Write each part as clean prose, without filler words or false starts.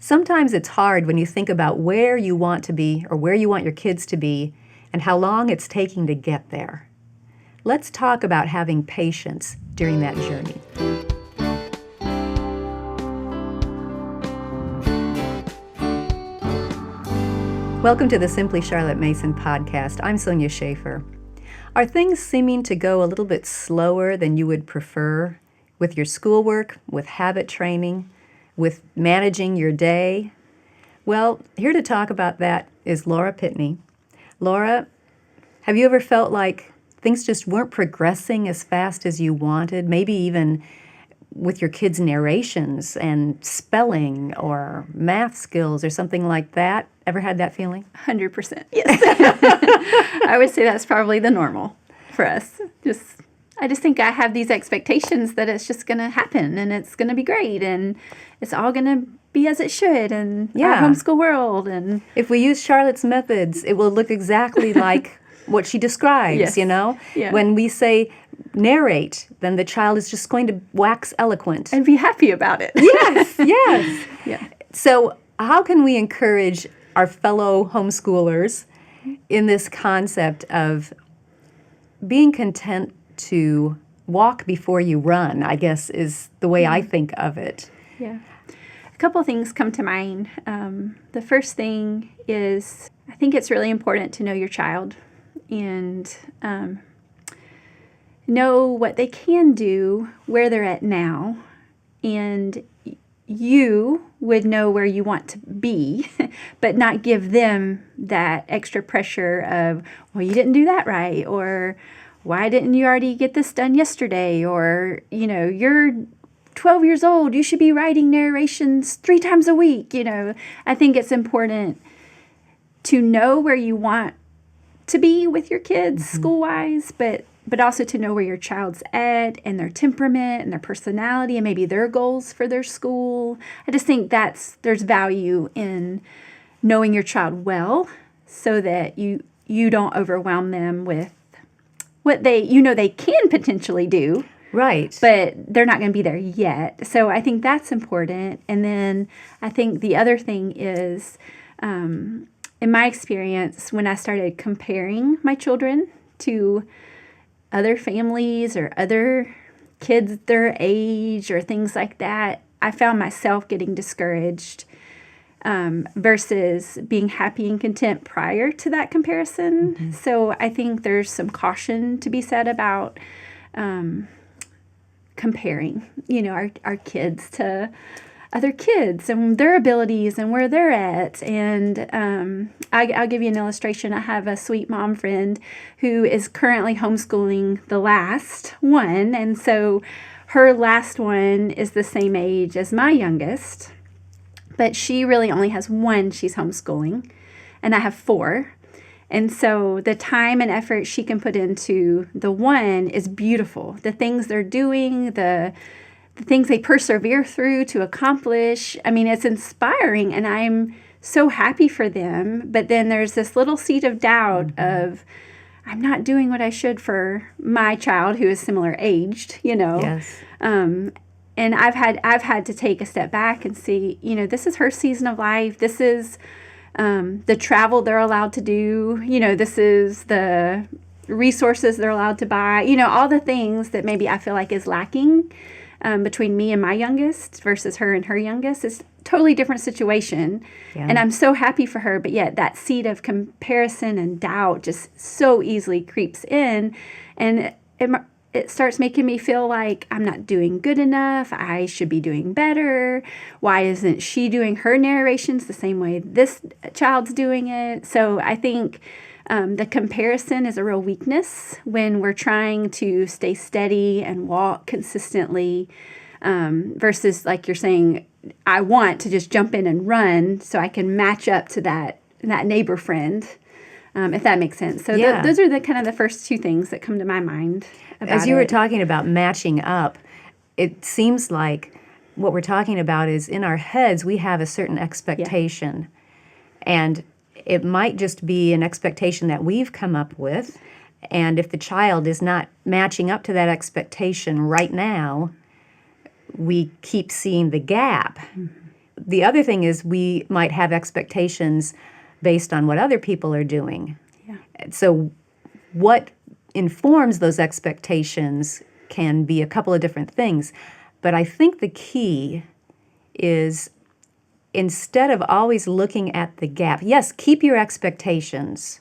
Sometimes it's hard when you think about where you want to be or where you want your kids to be and how long it's taking to get there. Let's talk about having patience during that journey. Welcome to the Simply Charlotte Mason podcast. I'm Sonya Schaefer. Are things seeming to go a little bit slower than you would prefer with your schoolwork, with habit training, with managing your day? Well, here to talk about that is Laura Pitney. Laura, have you ever felt like things just weren't progressing as fast as you wanted, maybe even with your kids' narrations and spelling or math skills or something like that? Ever had that feeling? 100%, yes. I would say that's probably the normal for us. I just think I have these expectations that it's just going to happen and it's going to be great and it's all going to be as it should in our homeschool world. And if we use Charlotte's methods, it will look exactly like what she describes, yes. you know? Yeah. When we say narrate, then the child is just going to wax eloquent. And be happy about it. Yes, yes. Yeah. So how can we encourage our fellow homeschoolers in this concept of being content to walk before you run, I guess, is the way I think of it. Yeah. A couple things come to mind. The first thing is I think it's really important to know your child and know what they can do, where they're at now, and you would know where you want to be, but not give them that extra pressure of, well, you didn't do that right, or why didn't you already get this done yesterday, or, you're 12 years old, you should be writing narrations 3 times a week. I think it's important to know where you want to be with your kids school-wise, but also to know where your child's at and their temperament and their personality and maybe their goals for their school. I just think there's value in knowing your child well so that you don't overwhelm them with what they can potentially do. Right. But they're not going to be there yet. So I think that's important. And then I think the other thing is, in my experience, when I started comparing my children to other families or other kids their age or things like that, I found myself getting discouraged versus being happy and content prior to that comparison. Mm-hmm. So I think there's some caution to be said about comparing, our kids to other kids and their abilities and where they're at. And I'll give you an illustration. I have a sweet mom friend who is currently homeschooling the last one. And so her last one is the same age as my youngest, but she really only has one she's homeschooling, and I have 4. And so the time and effort she can put into the one is beautiful. The things they're doing, the things they persevere through to accomplish. I mean, it's inspiring, and I'm so happy for them. But then there's this little seed of doubt of, I'm not doing what I should for my child who is similar aged, Yes. And I've had to take a step back and see, this is her season of life. This is the travel they're allowed to do. This is the resources they're allowed to buy. All the things that maybe I feel like is lacking between me and my youngest versus her and her youngest. It's a totally different situation. Yeah. And I'm so happy for her, but yet that seed of comparison and doubt just so easily creeps in, and it starts making me feel like I'm not doing good enough. I should be doing better. Why isn't she doing her narrations the same way this child's doing it? So I think the comparison is a real weakness when we're trying to stay steady and walk consistently versus, like you're saying, I want to just jump in and run so I can match up to that neighbor friend, if that makes sense. So yeah. Those are the kind of the first 2 things that come to my mind about As you were talking about matching up, it seems like what we're talking about is in our heads we have a certain expectation. Yeah. And it might just be an expectation that we've come up with. And if the child is not matching up to that expectation right now, we keep seeing the gap. Mm-hmm. the other thing is we might have expectations based on what other people are doing. Yeah. So what informs those expectations can be a couple of different things. But I think the key is, instead of always looking at the gap, yes, keep your expectations.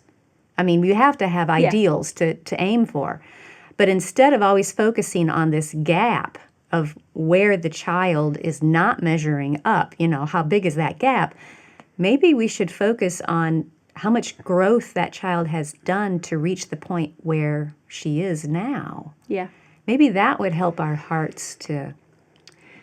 I mean, you have to have ideals to aim for. But instead of always focusing on this gap of where the child is not measuring up, how big is that gap, maybe we should focus on how much growth that child has done to reach the point where she is now. Yeah. Maybe that would help our hearts to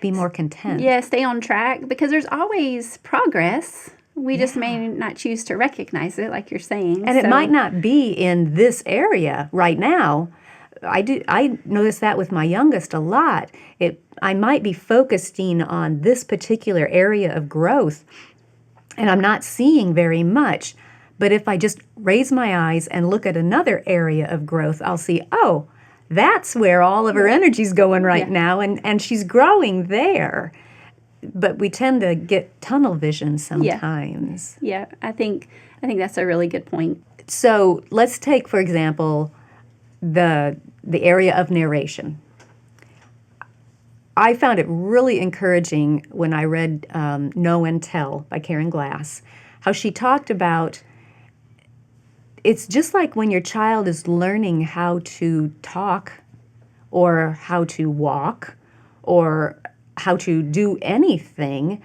be more content. Yeah, stay on track, because there's always progress. We just may not choose to recognize it, like you're saying. And it might not be in this area right now. I notice that with my youngest a lot. I might be focusing on this particular area of growth, and I'm not seeing very much. But if I just raise my eyes and look at another area of growth, I'll see, oh, that's where all of her energy's going right now, and she's growing there. But we tend to get tunnel vision sometimes. Yeah, I think that's a really good point. So let's take, for example, the area of narration. I found it really encouraging when I read Know and Tell by Karen Glass, how she talked about, it's just like when your child is learning how to talk or how to walk or how to do anything.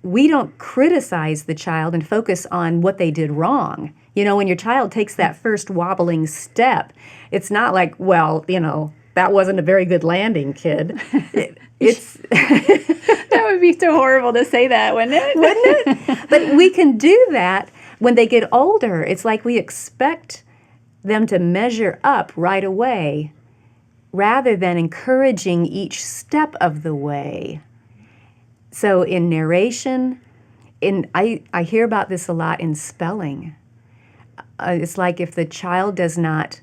We don't criticize the child and focus on what they did wrong. When your child takes that first wobbling step, it's not like, well, that wasn't a very good landing, kid. It's That would be so horrible to say that, wouldn't it? Wouldn't it? But we can do that when they get older. It's like we expect them to measure up right away rather than encouraging each step of the way. So in narration, I hear about this a lot in spelling. It's like if the child does not,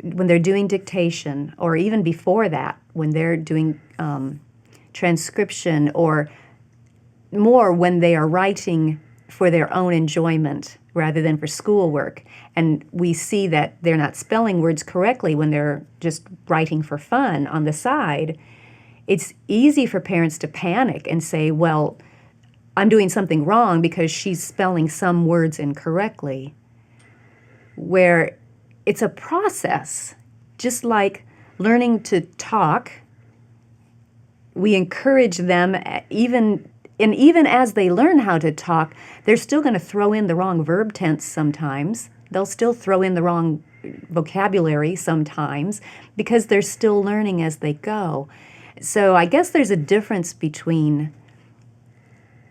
when they're doing dictation, or even before that, when they're doing transcription, or more when they are writing for their own enjoyment rather than for schoolwork, and we see that they're not spelling words correctly when they're just writing for fun on the side, it's easy for parents to panic and say, well, I'm doing something wrong because she's spelling some words incorrectly, where it's a process. Just like learning to talk, we encourage them, even as they learn how to talk, they're still going to throw in the wrong verb tense sometimes. They'll still throw in the wrong vocabulary sometimes because they're still learning as they go. So I guess there's a difference between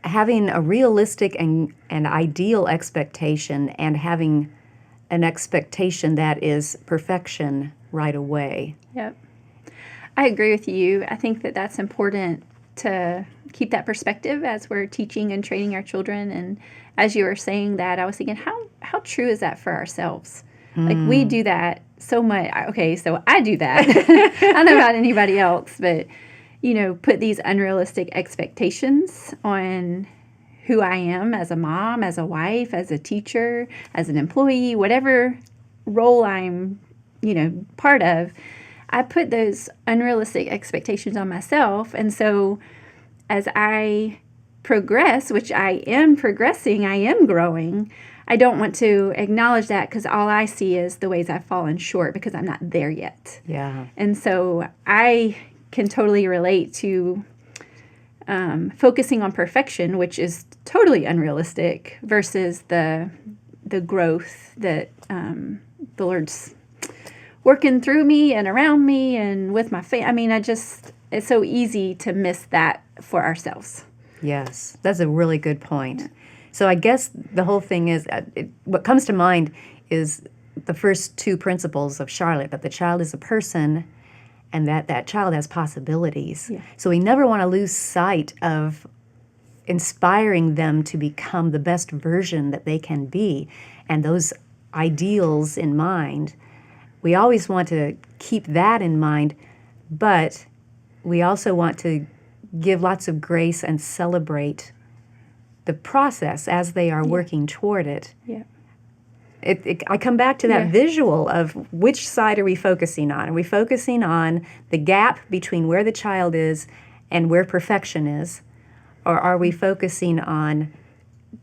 having a realistic and ideal expectation and having an expectation that is perfection right away. Yep. I agree with you. I think that that's important to keep that perspective as we're teaching and training our children. And as you were saying that, I was thinking, how true is that for ourselves? Like, we do that so much. Okay, so I do that. I don't know about anybody else, but, put these unrealistic expectations on who I am as a mom, as a wife, as a teacher, as an employee, whatever role I'm, part of. I put those unrealistic expectations on myself. And so as I progress, which I am progressing, I am growing, I don't want to acknowledge that because all I see is the ways I've fallen short because I'm not there yet. Yeah. And so I can totally relate to focusing on perfection, which is totally unrealistic, versus the growth that the Lord's working through me and around me and with my family. I mean, it's so easy to miss that for ourselves. Yes, that's a really good point. So I guess the whole thing is, what comes to mind is the first two principles of Charlotte, that the child is a person and that child has possibilities. Yeah. So we never want to lose sight of inspiring them to become the best version that they can be, and those ideals in mind. We always want to keep that in mind, but we also want to give lots of grace and celebrate the process as they are working toward it. Yeah. I come back to that Yeah. visual of which side are we focusing on? Are we focusing on the gap between where the child is and where perfection is? Or are we focusing on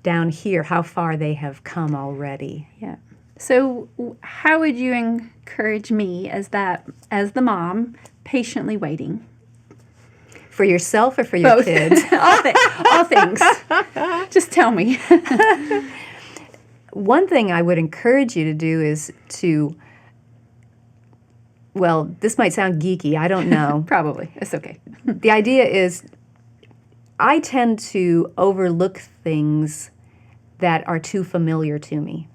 down here, how far they have come already? Yeah. So how would you encourage me as the mom patiently waiting? For yourself or for your Both. kids? All things. Just tell me. One thing I would encourage you to do is to, well, this might sound geeky, I don't know. Probably. It's okay. The idea is I tend to overlook things that are too familiar to me.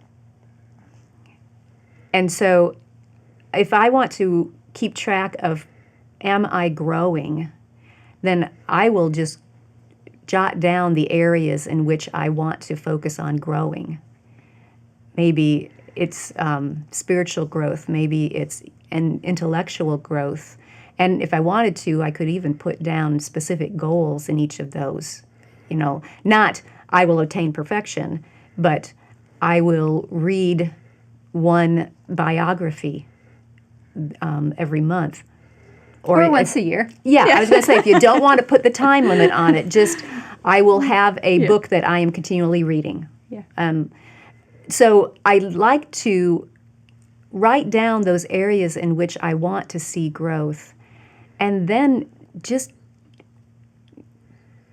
And so if I want to keep track of am I growing, then I will just jot down the areas in which I want to focus on growing. Maybe it's spiritual growth, maybe it's an intellectual growth. And if I wanted to, I could even put down specific goals in each of those. You know, not I will attain perfection, but I will read one biography every month. Or once a year. Yeah, I was going to say, if you don't want to put the time limit on it, just I will have a book that I am continually reading. Yeah. So I like to write down those areas in which I want to see growth, and then just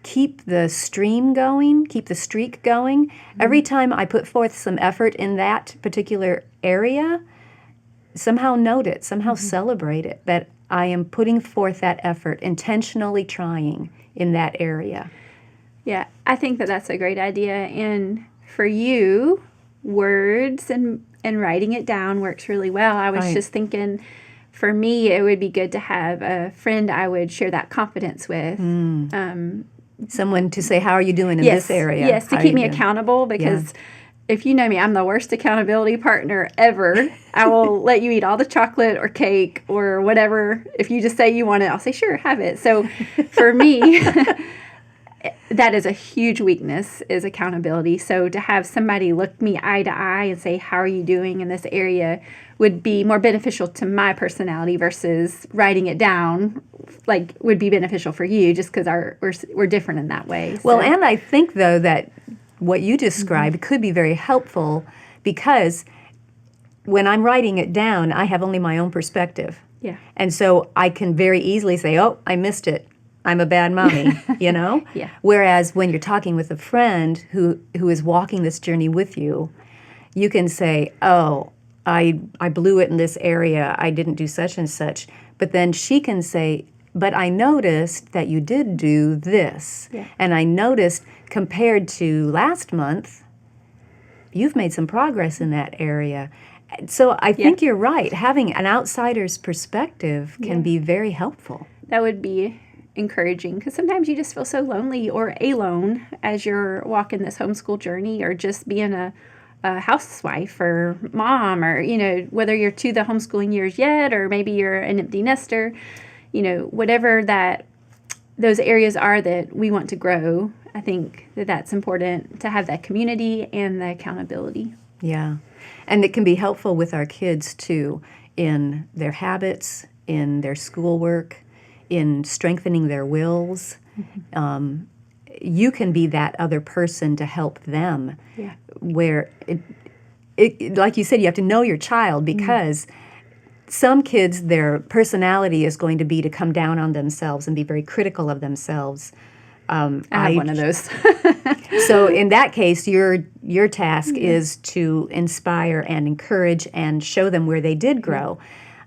keep the stream going, keep the streak going. Mm-hmm. Every time I put forth some effort in that particular area, somehow note it, somehow celebrate it, that I am putting forth that effort, intentionally trying in that area. Yeah, I think that that's a great idea. And for you, words and writing it down works really well. I was just thinking, for me, it would be good to have a friend I would share that confidence with. Someone to say, how are you doing in this area? Yes, to keep me accountable, because if you know me, I'm the worst accountability partner ever. I will let you eat all the chocolate or cake or whatever. If you just say you want it, I'll say, sure, have it. So for me, that is a huge weakness, is accountability. So to have somebody look me eye to eye and say, how are you doing in this area, would be more beneficial to my personality versus writing it down, like would be beneficial for you, just because we're different in that way. Well, and I think, though, that what you described could be very helpful, because when I'm writing it down, I have only my own perspective. Yeah. And so I can very easily say, oh, I missed it. I'm a bad mommy, you know? Yeah. Whereas when you're talking with a friend who is walking this journey with you, you can say, oh, I blew it in this area. I didn't do such and such. But then she can say, but I noticed that you did do this. Yeah. And I noticed, compared to last month, you've made some progress in that area. So I think you're right. Having an outsider's perspective can be very helpful. That would be encouraging, because sometimes you just feel so lonely or alone as you're walking this homeschool journey, or just being a housewife or mom, or, you know, whether you're to the homeschooling years yet, or maybe you're an empty nester, you know, whatever those areas are that we want to grow. I think that's important to have that community and the accountability. Yeah. And it can be helpful with our kids, too, in their habits, in their schoolwork, in strengthening their wills. Mm-hmm. You can be that other person to help them. Yeah. Where, it, like you said, you have to know your child, because some kids, their personality is going to be to come down on themselves and be very critical of themselves. I have one of those. So in that case, your task is to inspire and encourage and show them where they did grow.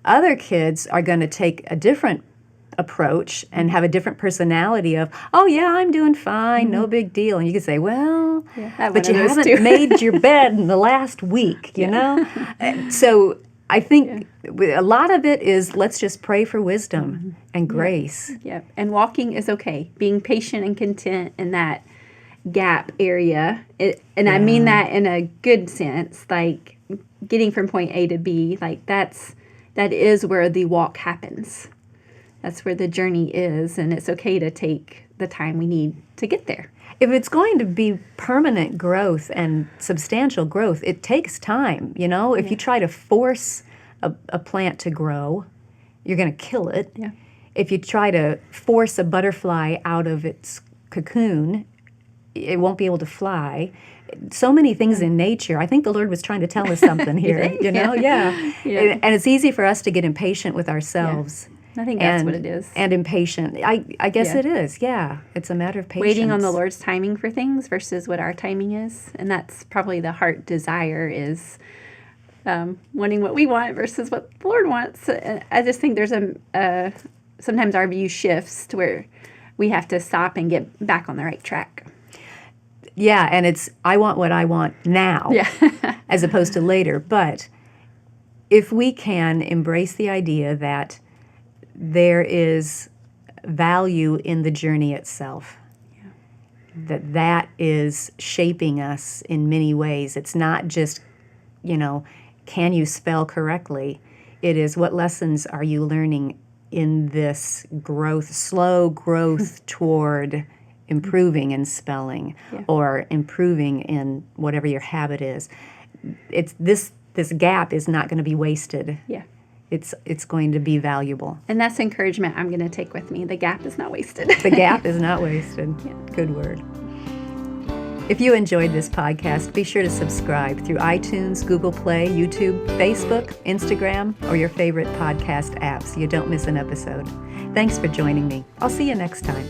Other kids are going to take a different approach and have a different personality of, oh yeah, I'm doing fine, no big deal. And you can say, well, but you haven't made your bed in the last week, you know? So I think a lot of it is, let's just pray for wisdom and grace. Yep. And walking is okay. Being patient and content in that gap area. I mean that in a good sense, like getting from point A to B, like that is where the walk happens. That's where the journey is, and it's okay to take the time we need to get there. If it's going to be permanent growth and substantial growth, it takes time, you know? If you try to force a plant to grow, you're going to kill it. Yeah. If you try to force a butterfly out of its cocoon, it won't be able to fly. So many things in nature. I think the Lord was trying to tell us something here, you know? Yeah. And it's easy for us to get impatient with ourselves. I think that's what it is. And impatient. I guess it is, yeah. It's a matter of patience. Waiting on the Lord's timing for things versus what our timing is. And that's probably the heart desire is wanting what we want versus what the Lord wants. I just think there's sometimes our view shifts to where we have to stop and get back on the right track. Yeah, and it's I want what I want now as opposed to later. But if we can embrace the idea that there is value in the journey itself, that is shaping us in many ways. It's not just, can you spell correctly? It is what lessons are you learning in this growth, slow growth toward improving in spelling or improving in whatever your habit is. It's this gap is not going to be wasted. Yeah. It's going to be valuable. And that's encouragement I'm going to take with me. The gap is not wasted. The gap is not wasted. Yeah. Good word. If you enjoyed this podcast, be sure to subscribe through iTunes, Google Play, YouTube, Facebook, Instagram, or your favorite podcast app so you don't miss an episode. Thanks for joining me. I'll see you next time.